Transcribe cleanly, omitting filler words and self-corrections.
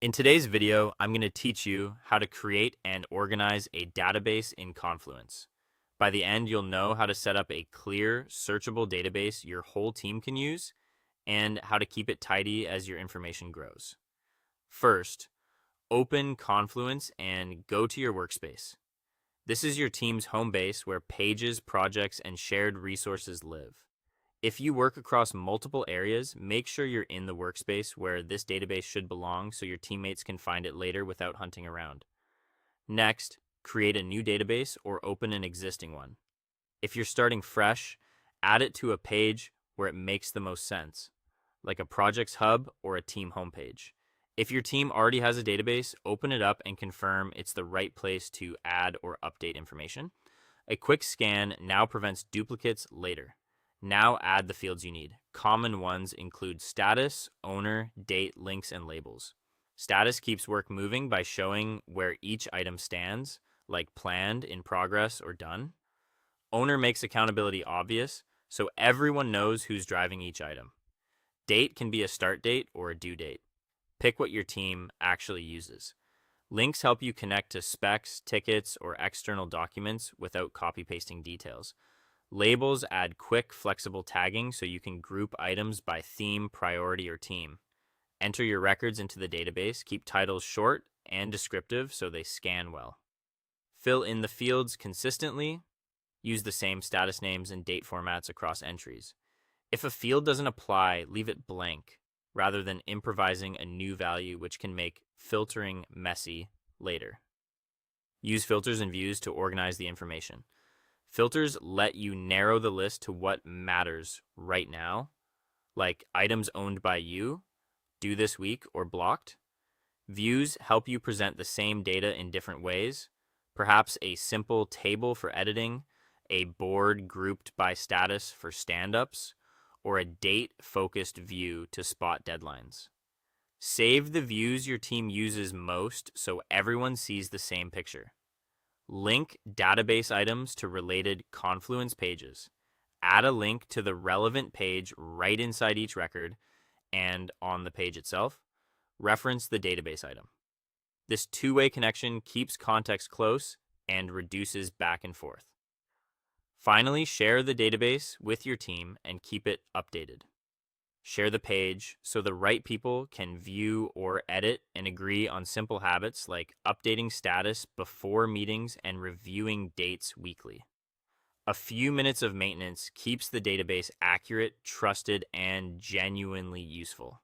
In today's video, I'm going to teach you how to create and organize a database in Confluence. By the end, you'll know how to set up a clear, searchable database your whole team can use and how to keep it tidy as your information grows. First, open Confluence and go to your workspace. This is your team's home base where pages, projects, and shared resources live. If you work across multiple areas, make sure you're in the workspace where this database should belong so your teammates can find it later without hunting around. Next, create a new database or open an existing one. If you're starting fresh, add it to a page where it makes the most sense, like a projects hub or a team homepage. If your team already has a database, open it up and confirm it's the right place to add or update information. A quick scan now prevents duplicates later. Now add the fields you need. Common ones include status, owner, date, links, and labels. Status keeps work moving by showing where each item stands, like planned, in progress, or done. Owner makes accountability obvious, so everyone knows who's driving each item. Date can be a start date or a due date. Pick what your team actually uses. Links help you connect to specs, tickets, or external documents without copy-pasting details. Labels add quick, flexible tagging so you can group items by theme, priority, or team. Enter your records into the database. Keep titles short and descriptive so they scan well. Fill in the fields consistently. Use the same status names and date formats across entries. If a field doesn't apply, leave it blank rather than improvising a new value, which can make filtering messy later. Use filters and views to organize the information. Filters let you narrow the list to what matters right now, like items owned by you, due this week, or blocked. Views help you present the same data in different ways, perhaps a simple table for editing, a board grouped by status for stand-ups, or a date-focused view to spot deadlines. Save the views your team uses most so everyone sees the same picture. Link database items to related Confluence pages. Add a link to the relevant page right inside each record and on the page itself. Reference the database item. This two-way connection keeps context close and reduces back and forth. Finally, share the database with your team and keep it updated. Share the page so the right people can view or edit and agree on simple habits like updating status before meetings and reviewing dates weekly. A few minutes of maintenance keeps the database accurate, trusted, and genuinely useful.